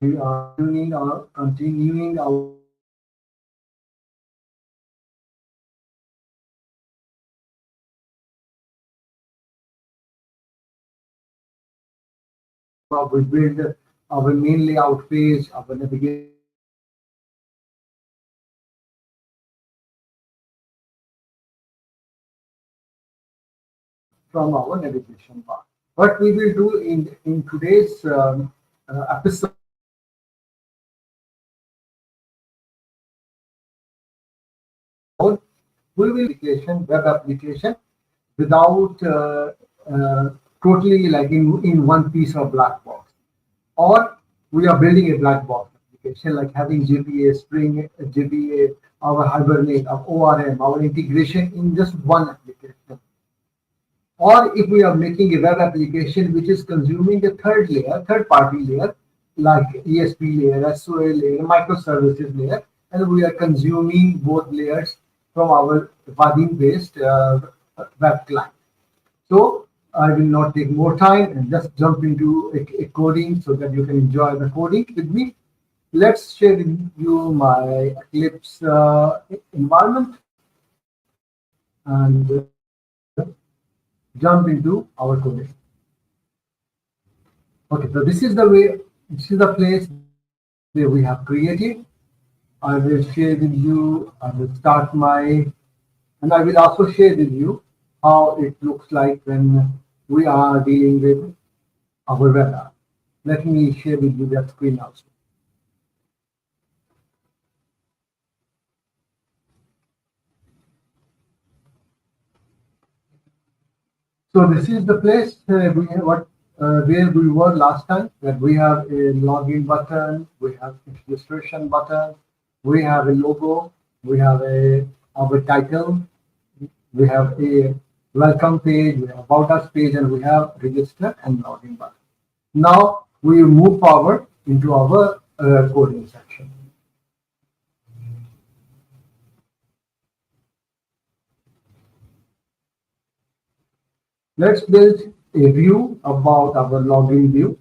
we are continuing our we build our main layout page, our navigation from our navigation bar. What we will do in today's episode, we will application web application without totally like in one piece of black box, or we are building a black box application like having GPA, Spring, GPA, our Hibernate, our ORM, our integration in just one application. Or if we are making a web application which is consuming a third layer, third party layer, like ESP layer, SOA layer, microservices layer, and we are consuming both layers from our Vaadin based web client. So I will not take more time and just jump into a coding so that you can enjoy the coding with me. Let's share with you my Eclipse environment and jump into our coding. Okay, so this is the way, this is the place where we have created. I will share with you, I will start my, and I will also share with you how it looks like when we are dealing with our web app. Let me share with you that screen also. So this is the place where we were last time. That we have a login button, we have a registration button, we have a logo, we have our title, we have a welcome page, we have about us page, and we have register and login button. Now we move forward into our coding section. Let's build a view about our login view.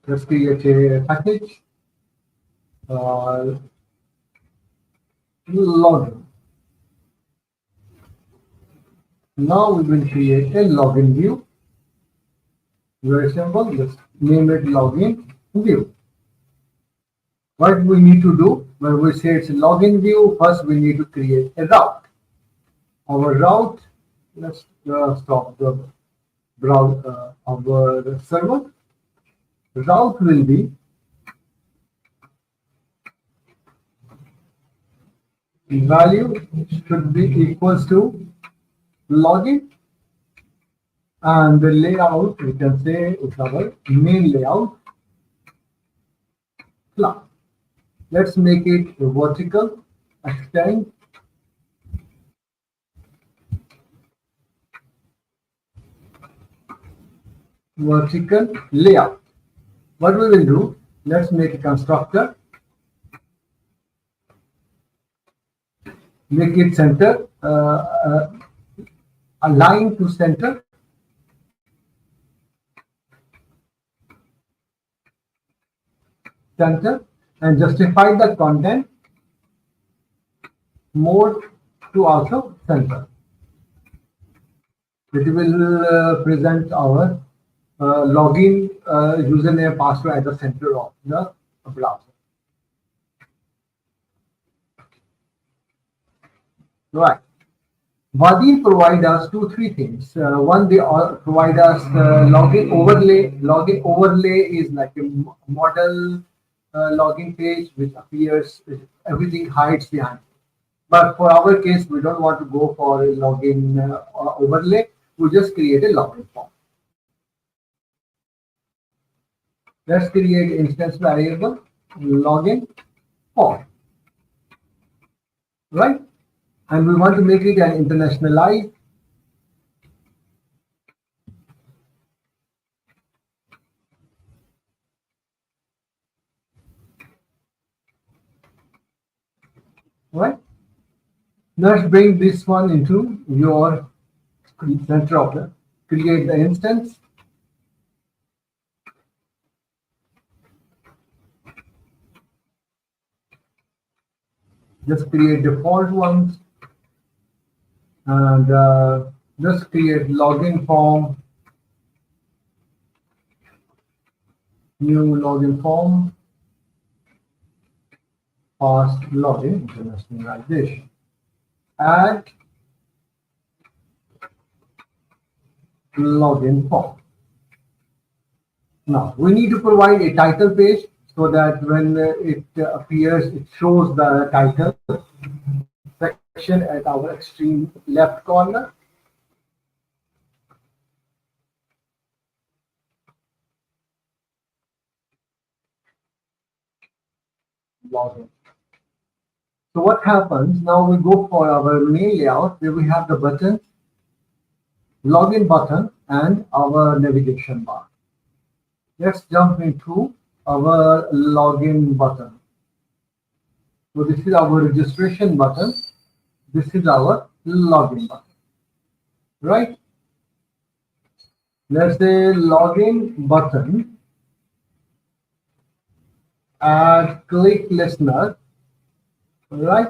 Let's create a package. Login. Now we will create a login view. Very simple. Let's name it login view. What we need to do when we say it's a login view, first we need to create a route. Our route, let's stop the browse our server. Route will be value should be equals to login, and the layout we can say is our main layout class. Let's make it a vertical extend vertical layout. What we will do, let's make a constructor, make it center, align to center, and justify the content mode to also center. It will present our login username password at the center of the browser. Right. Vaadin provide us three things. One, they provide us login overlay. Login overlay is like a model login page which appears, everything hides behind. But for our case, we don't want to go for a login overlay. We just create a login form. Let's create instance variable login form, right? And we want to make it an internationalized. Right? Let's bring this one into your center of the create the instance. Just create default ones and just create login form, new login form, past login, internationalization. Add login form. Now we need to provide a title page so that when it appears, it shows the title section at our extreme left corner. Login. So what happens now? We go for our main layout where we have the button, login button, and our navigation bar. Let's jump into our login button. So this is our registration button. This is our login button, right? Let's say login button, add click listener, right?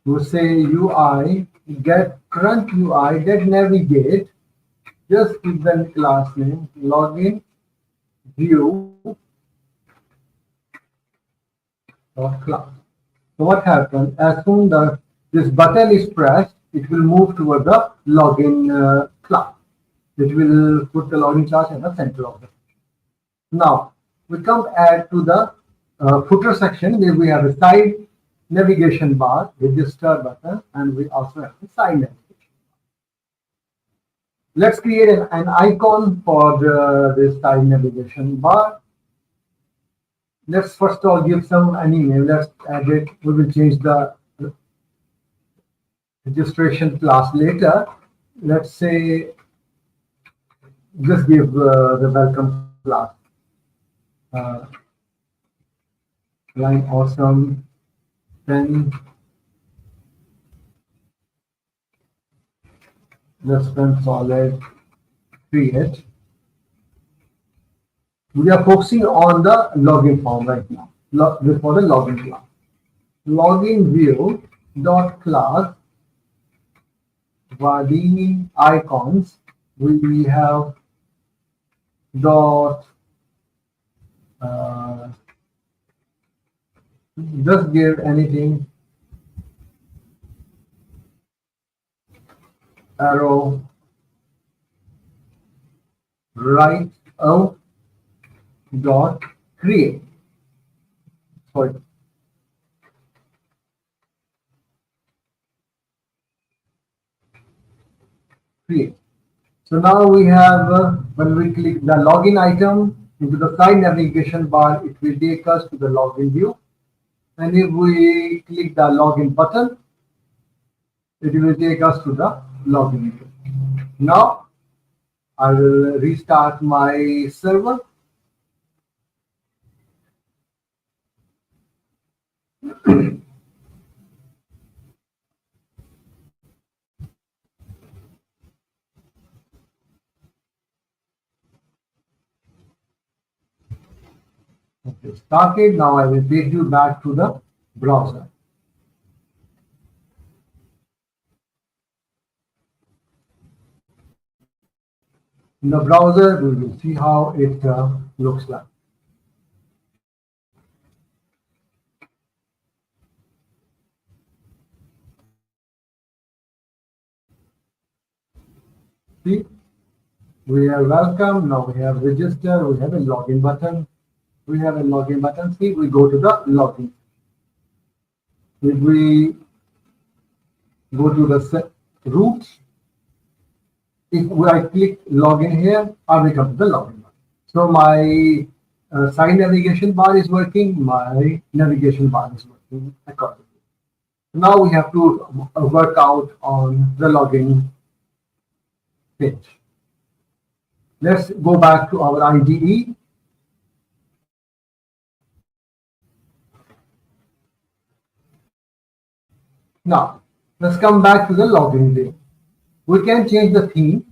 We say UI, get current UI, get navigate, just give them class name, login, view, dot class. So what happens, as soon as this button is pressed, it will move toward the login class. It will put the login class at the center of it. Now, we come add to the footer section where we have a side navigation bar, register button, and we also have the side navigation. Let's create an icon for this side navigation bar. Let's first of all give any name. Let's add it. We will change the registration class later. Let's say just give the welcome class. Line awesome 10. Let's run solid create. We are focusing on the login form right now. Before the login class. Login view dot class Vaadin icons. We have dot just give anything arrow right dot create. Sorry. Create. So now we have when we click the login item into the side navigation bar, it will take us to the login view. And if we click the login button, it will take us to the login view. Now I will restart my server. Okay, started. Now I will take you back to the browser. In the browser, we will see how it looks like. See, we are welcome. Now we have register. We have a login button. We have a login button. See, we go to the login. If we go to the root, if I click login here, I will come to the login button. So my side navigation bar is working. My navigation bar is working accordingly. Now we have to work out on the login page. Let's go back to our IDE. Now, let's come back to the login view. We can change the theme.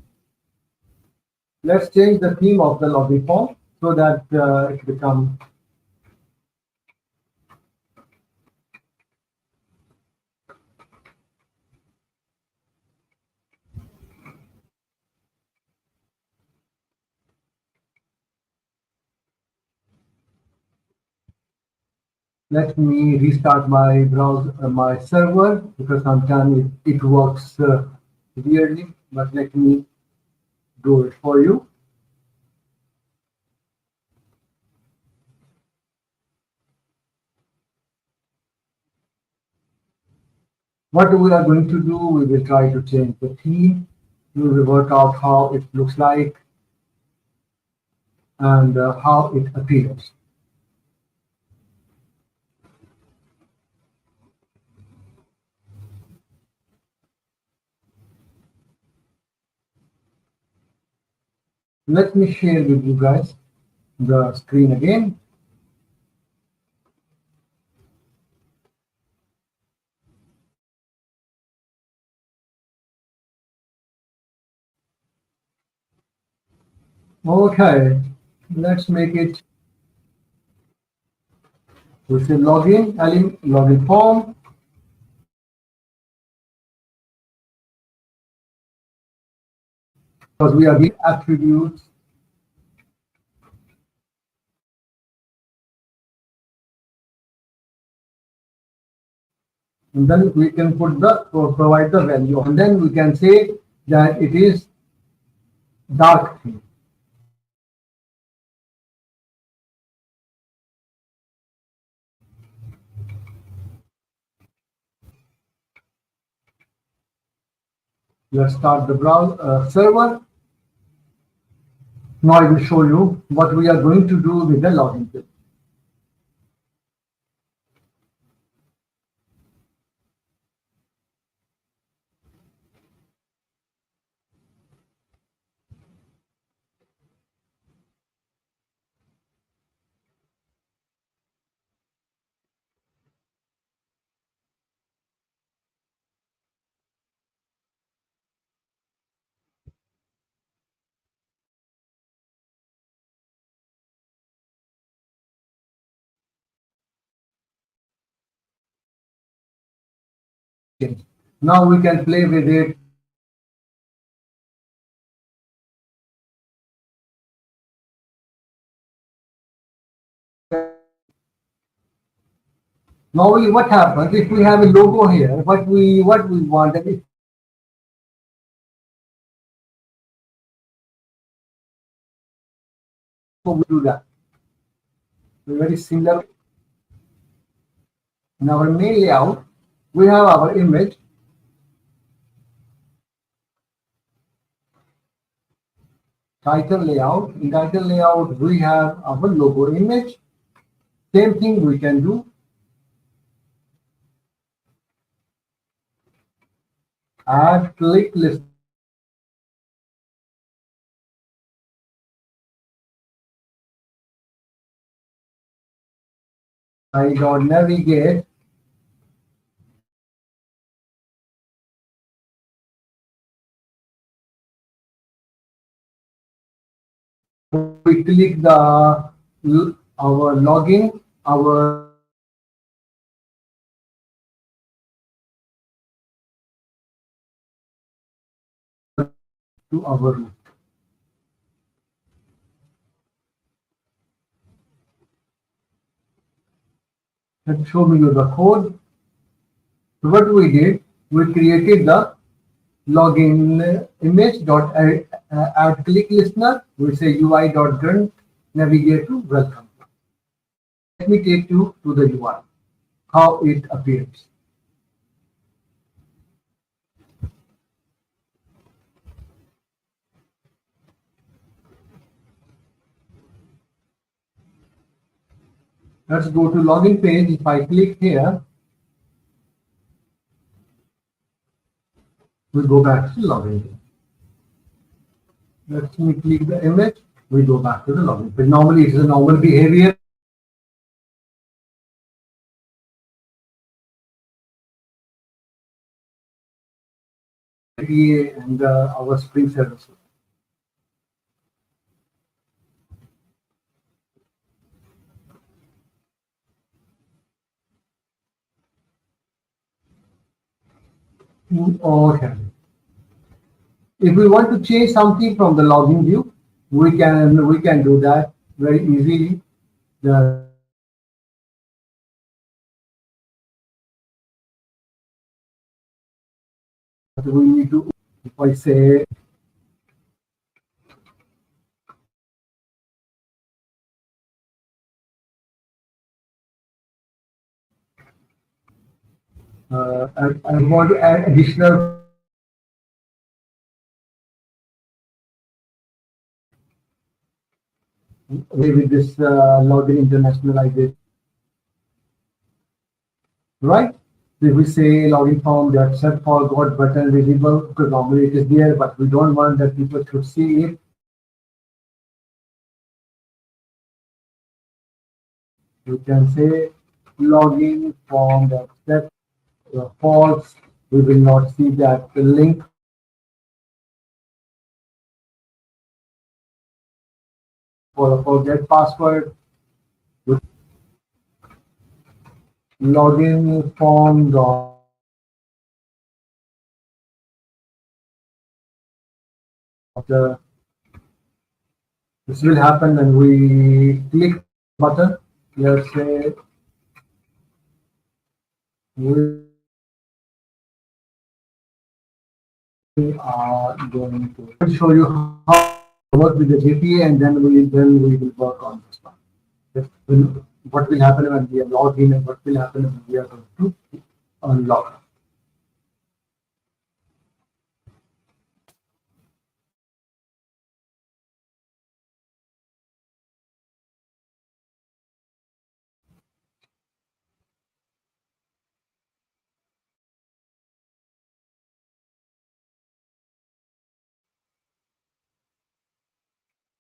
Let's change the theme of the login form so that it becomes Let me restart my browser, my server, because sometimes it works weirdly. But let me do it for you. What we are going to do, we will try to change the theme. We will work out how it looks like and how it appears. Let me share with you guys the screen again. Okay, let's make it. We say login form, because we are giving attributes, and then we can provide the value, and then we can say that it is dark theme. Let's start the browser server. Now I will show you what we are going to do with the login page. Now we can play with it. Normally, what happens if we have a logo here? What we want, and if we do that, very similar. In our main layout, we have our image, title layout. In title layout, we have our logo image. Same thing we can do. Add click list. I dot navigate. We click the our login, our to our root. Let's show you the code. So what we did, we created the login image dot add click listener. We say UI dot grunt navigate to welcome. Let me take you to the UI, how it appears. Let's go to login page. If I click here, we go back to login page. Let me click the image. We go back to the login page. Normally, it is a normal behavior. And our Spring services. Okay. If we want to change something from the login view, we can do that very easily. The we need to, if I say, I want to add additional, with this login internationalization, right? So if we say login form, that set forgot button visible, because normally it is there, but we don't want that people should see it. You can say login form that set false. We will not see that link for forget password. Login form dot, this will happen when we click button. Let's say we are going to show you how to work with the JPA, and then we will work on this one. What will happen when we are logged in, and what will happen when we are going to unlock.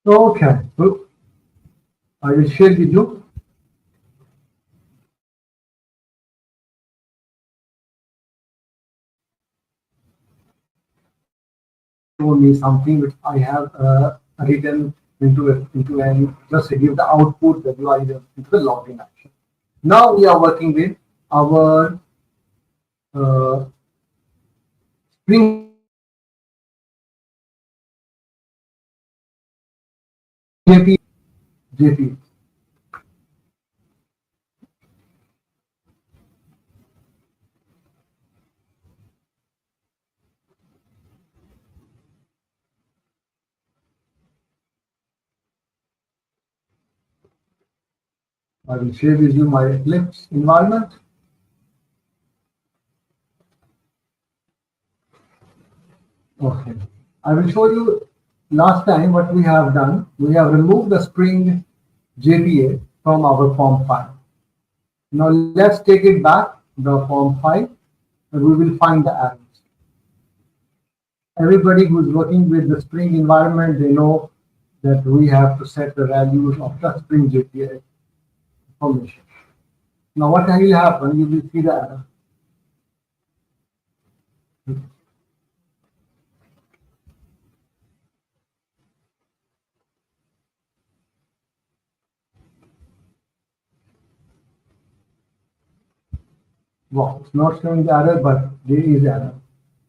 Okay, so I will share with you. Show me something which I have written into and just give the output that you are into the login action. Now we are working with our uh, Spring JP. JP. I will share with you my Eclipse environment. Okay. I will show you last time what we have done. We have removed the Spring JPA from our form file. Now let's take it back, the form file, and we will find the errors. Everybody who's working with the Spring environment, they know that we have to set the values of the Spring JPA information. Now what will happen? You will see the error. Wow, it's not showing the error, but there is error.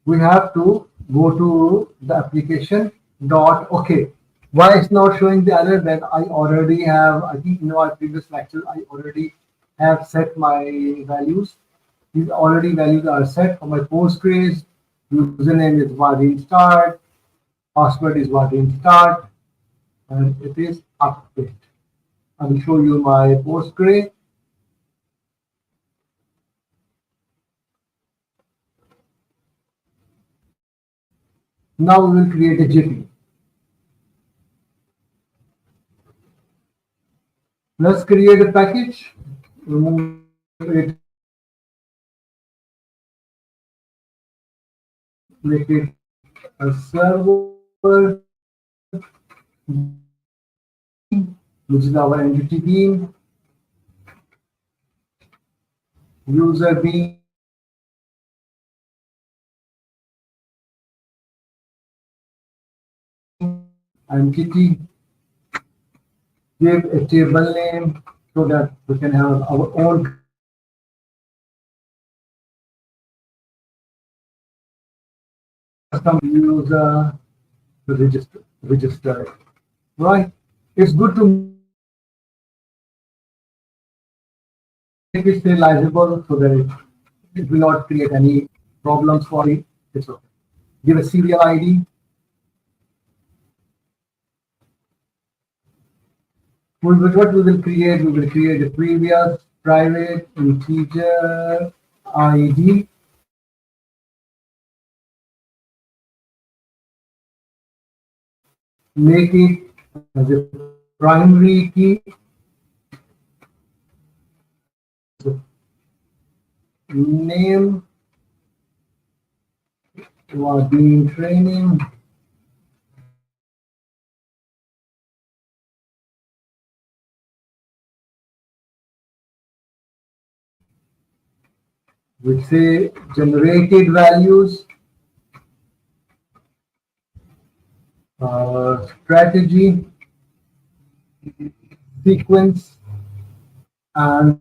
We have to go to the application dot okay. Why it's not showing the error? That I already have, I think in our previous lecture, I already have set my values. These already values are set for my Postgres. Username is Vaadin start, password is Vaadin start, and it is update. I will show you my Postgres. Now we will create a JP. Let's create a package. Remove it, make it a server, which is our entity bean, user bean, entity, give a table name so that we can have our own custom user register. Right? It's good to make it serializable so that it will not create any problems for it. It's okay. give a serial ID. What we will create, we will create a previous private integer ID, make it as a primary key, name, Vaadin training, we say generated values, strategy, sequence, and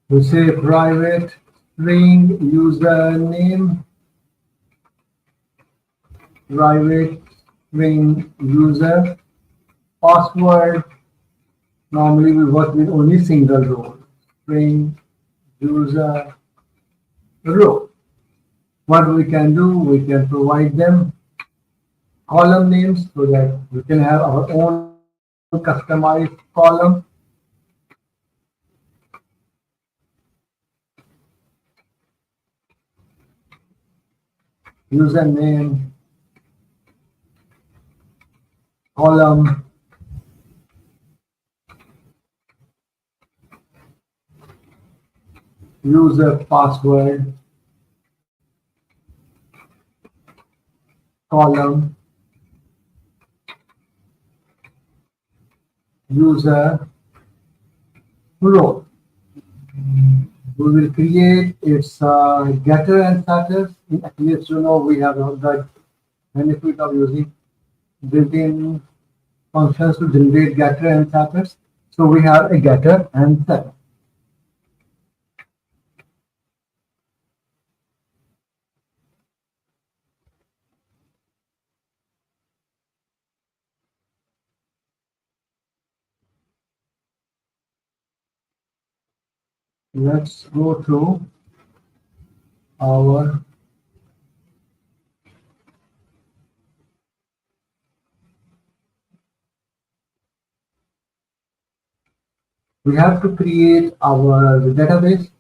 we say private string username, private string user, password. Normally we work with only single row, string user row. What we can do, we can provide them column names so that we can have our own customized column. Username, column, user password, column, user row. We will create its getter and setters. In Eclipse, we have the benefit of using built-in functions to generate getter and setters. So we have a getter and setter. Let's go to our we have to create our database.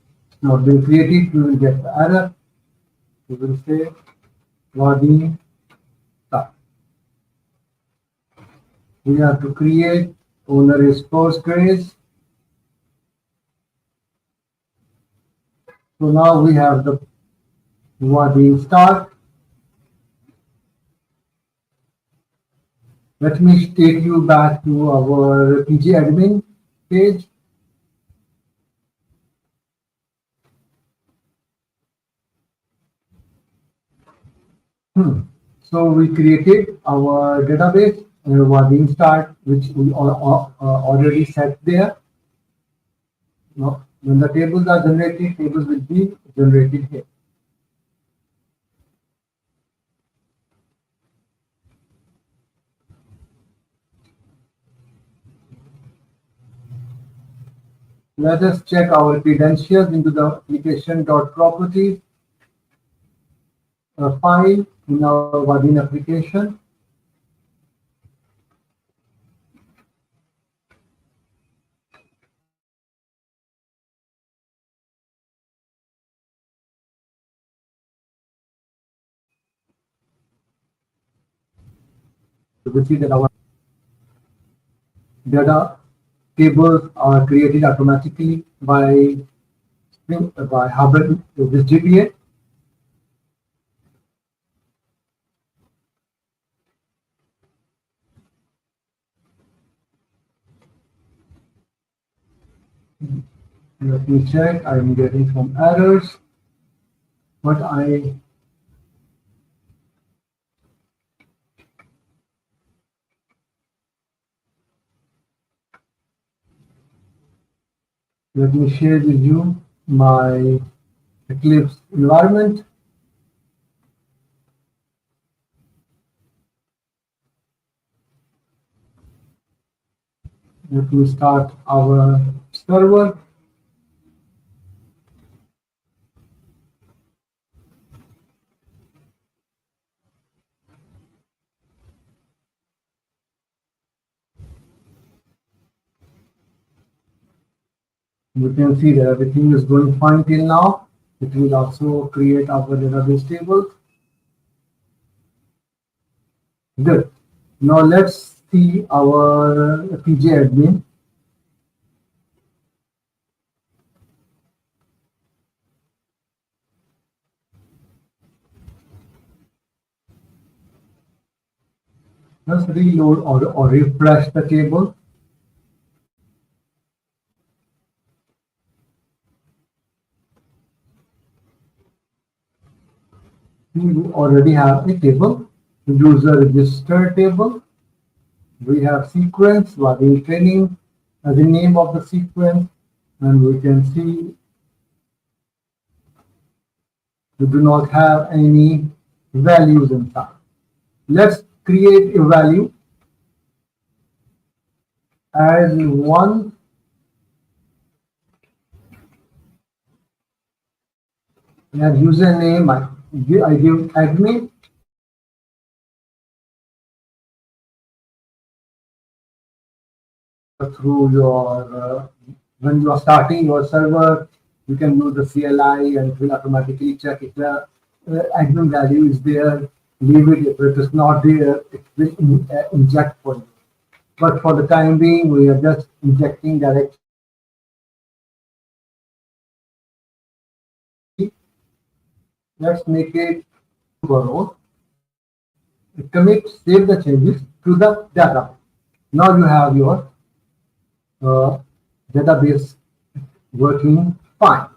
Not been created, we will get the error. We will say Vaadin start. We have to create owner is Postgres. So now we have the Vaadin start. Let me take you back to our PG admin page. So we created our database, Vaadin start, which we already set there. Now, when the tables are generated, tables will be generated here. Let us check our credentials into the application.properties file in our Vaadin application. You will see that our data tables are created automatically by Hubble with GPA. Let me check. I'm getting some errors, but let me share with you my Eclipse environment. Let me start our server. You can see that everything is going fine till now. It will also create our database tables. Good. Now let's see our PJ admin. Let's reload or refresh the table. We already have a table, user register table. We have sequence, Vaadin training as the name of the sequence, and we can see we do not have any values inside. Let's create a value as one. And username, I give admin. Through your when you are starting your server, you can use the CLI and it will automatically check if the admin value is there. Leave it. If it is not there, it will inject for you. But for the time being, we are just injecting directly. Let's make it row. Commit, save the changes to the data. Now you have your database working fine.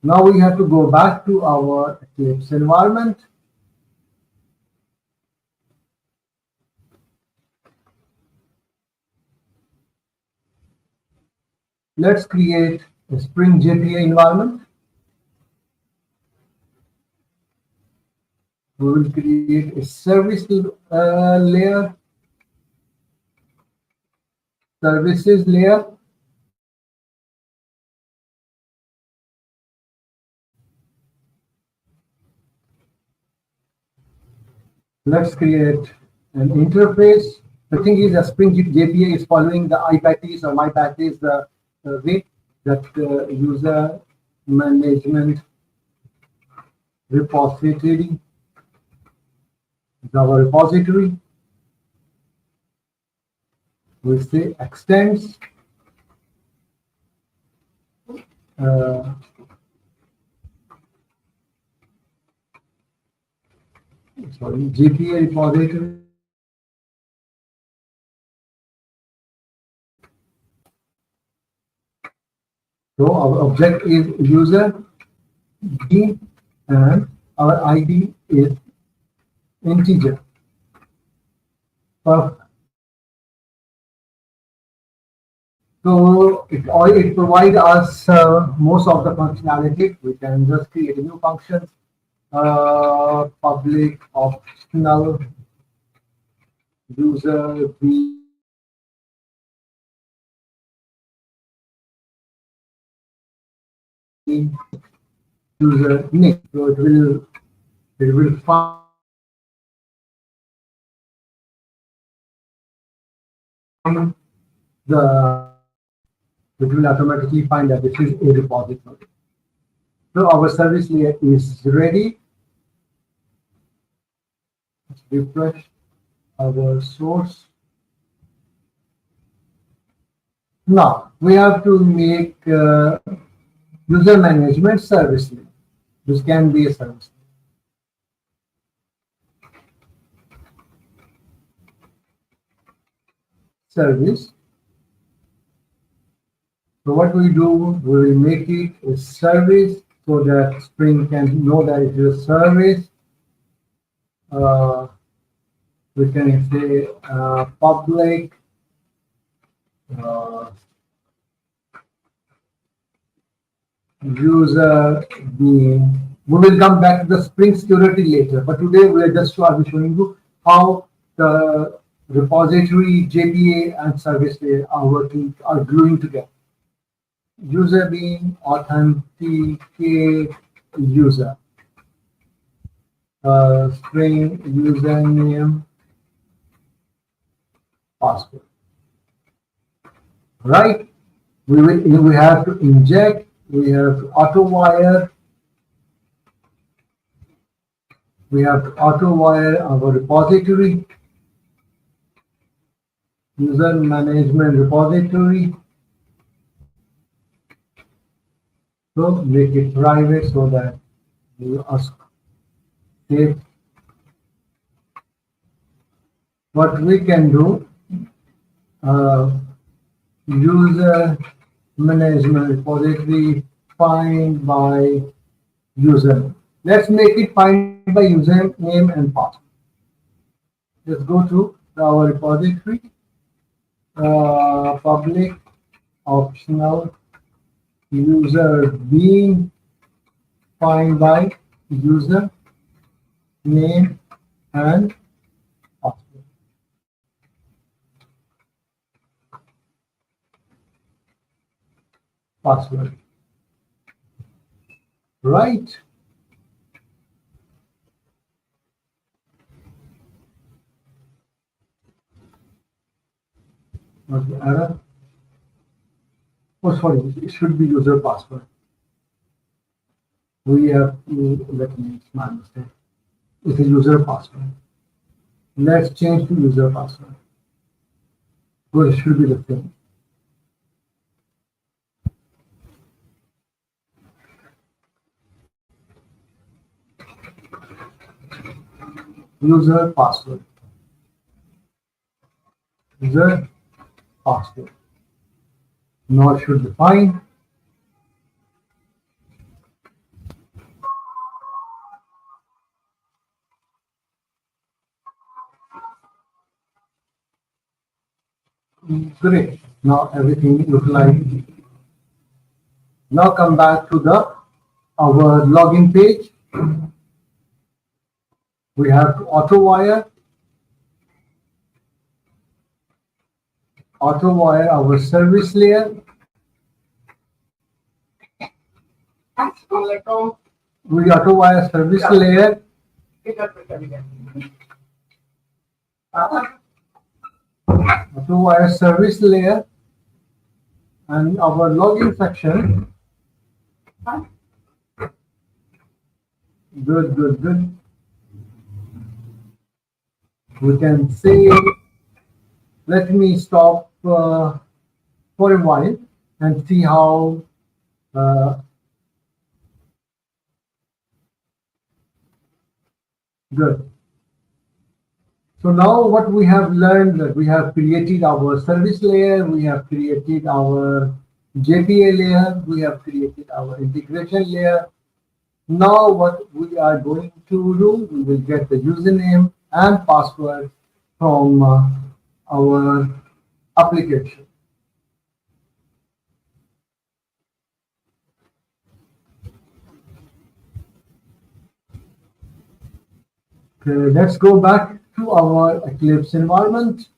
Now we have to go back to our Eclipse environment. Let's create a Spring JPA environment. We will create a service layer, services layer. Let's create an interface. The thing is that Spring JPA is following the iPatties or MyPatties way that user management repository is our repository. We say extends sorry, GPA repository. So our object is user D and our ID is integer. Perfect. So it provides us most of the functionality. We can just create a new function, public optional user B user name. So it will find the it will automatically find that this is a repository. So our service layer is ready. Let's refresh our source. Now we have to make user management service layer. This can be a service. Service. So what we do, we will make it a service so that Spring can know that it is a service. We can say public user being. We will come back to the Spring security later, but today we are just showing you how the repository, JPA, and service layer are working, are gluing together. User being authenticate user, string username, password. Right? We have to inject, we have to auto wire, we have to auto wire our repository, user management repository. So make it private so that you ask safe. What we can do, uh, user management repository find by user. Let's make it find by user name and password. Let's go to our repository, public optional user being find by user name and password. Password. Right? What's the error? Oh, sorry, it should be user password. We have to, let me, it's my mistake. It's a user password. Let's change to user password. So it should be the same. User password. User password. Now it should be fine. Great. Now everything looks like. Now come back to the our login page. We have to auto wire our service layer. We auto wire service layer. Auto wire service layer and our login section. Good, good, good. We can say, let me stop for a while and see how good. So now what we have learned that we have created our service layer, we have created our JPA layer, we have created our integration layer. Now what we are going to do, we will get the username and password from our application. Okay, let's go back to our Eclipse environment.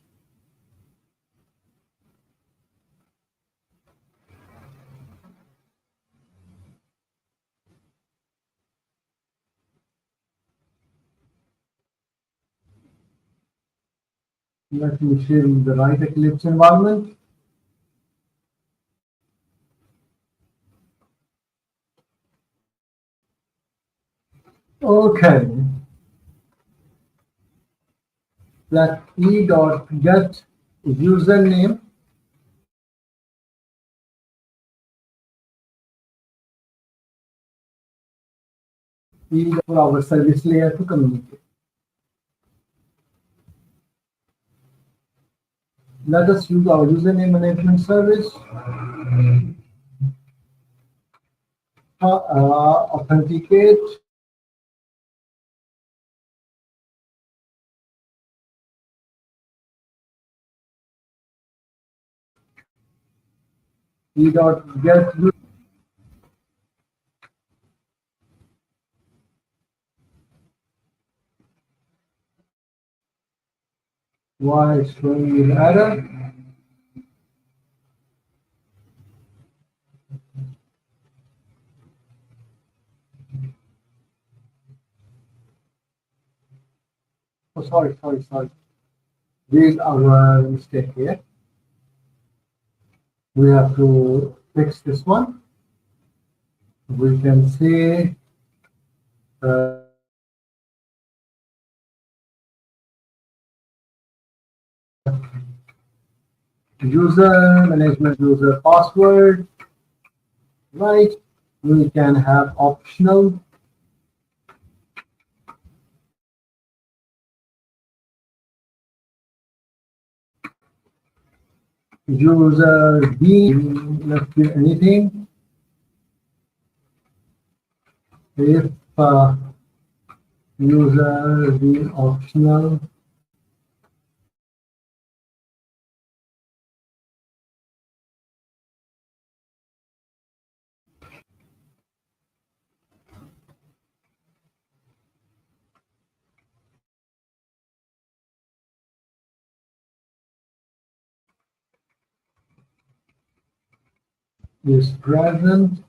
Let me share the right Eclipse environment. Okay. Let e.get username for our service layer to communicate. Let us use our username management service. Authenticate. E.get Why it's showing me the error? Oh, sorry. This is our mistake here. We have to fix this one. We can say uh, user management user password, right? We can have optional user bean, let's do anything. If user bean optional, is present.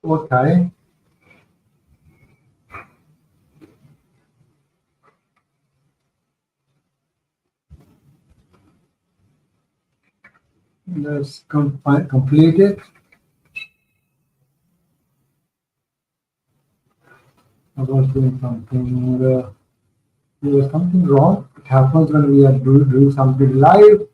Okay. Let's complete it. I was doing something. There was something wrong. It happens when we are doing something live.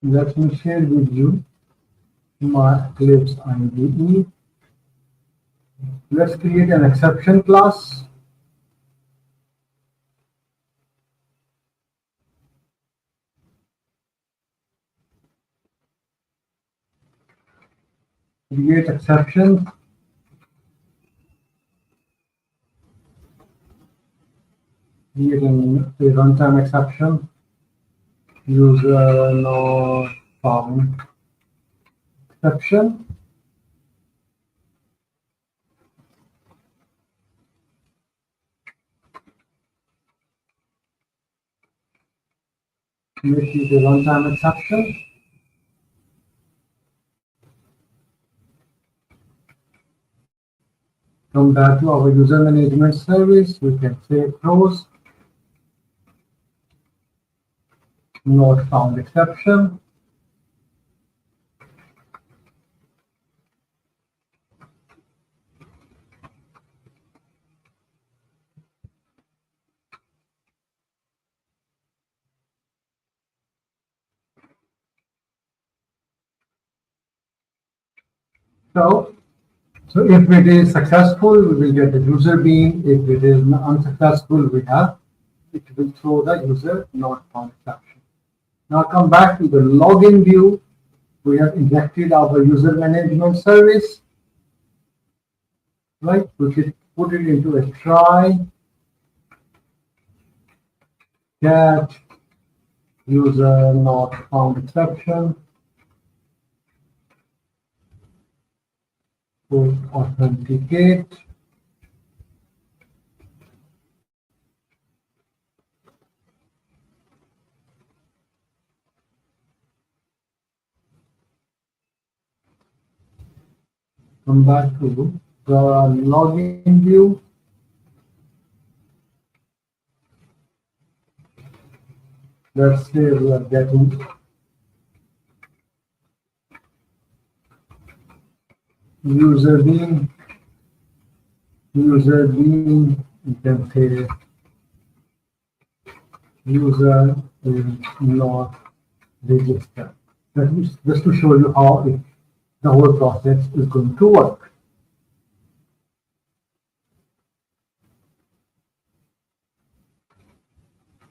Let me share with you my Eclipse IDE. Let's create an exception class. Create exception. Create a runtime exception. User not found exception. Make it a runtime exception. Come back to our user management service. We can say throws not found exception. So if it is successful, we will get the user bean. If it is unsuccessful, it will throw the user not found exception. Now come back to the login view. We have injected our user management service, right? We should put it into a try catch user not found exception. Authenticate. Come back to the login view. Let's say we are getting user bean. You can say user is not registered. That is just to show you how the whole process is going to work.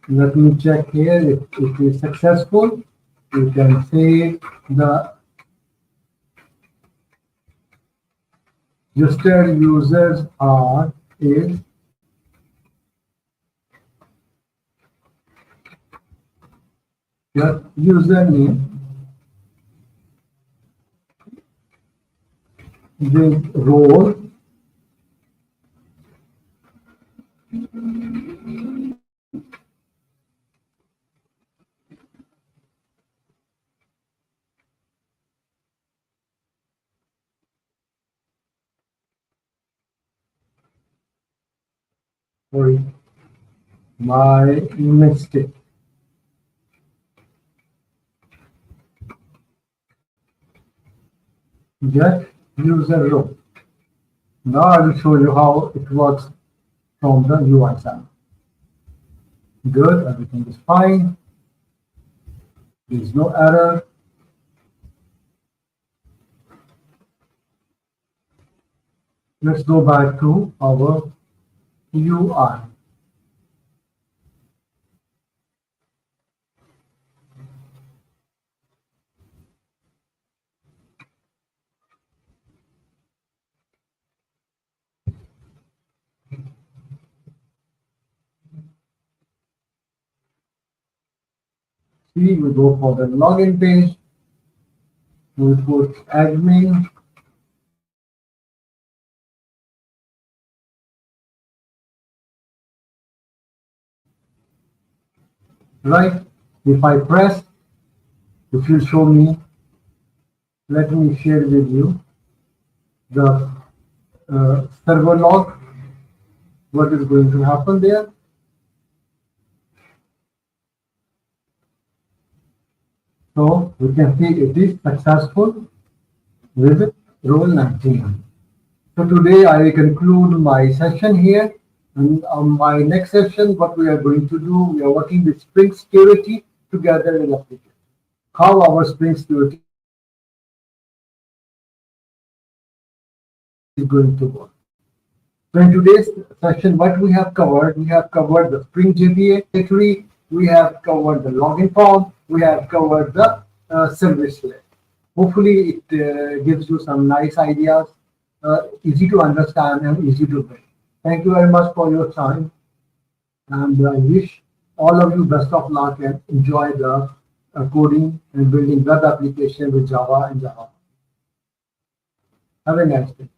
Let me check here if it is successful. You can say the registered users are is your username with role sorry, my mistake. Get user role. Now I will show you how it works from the UI side. Good, everything is fine. There is no error. Let's go back to our UI. See, we go for the login page. We put admin. Right? If I press, it will show me. Let me share with you the server log. What is going to happen there? So we can see it is successful with role 19. So today I will conclude my session here. And on my next session, what we are going to do, we are working with Spring Security together in application. How our Spring Security is going to work. So in today's session, what we have covered the Spring JPA directory, we have covered the login form, we have covered the service layer. Hopefully it gives you some nice ideas, easy to understand and easy to build. Thank you very much for your time, and I wish all of you best of luck and enjoy the coding and building web application with Java and Java. Have a nice day.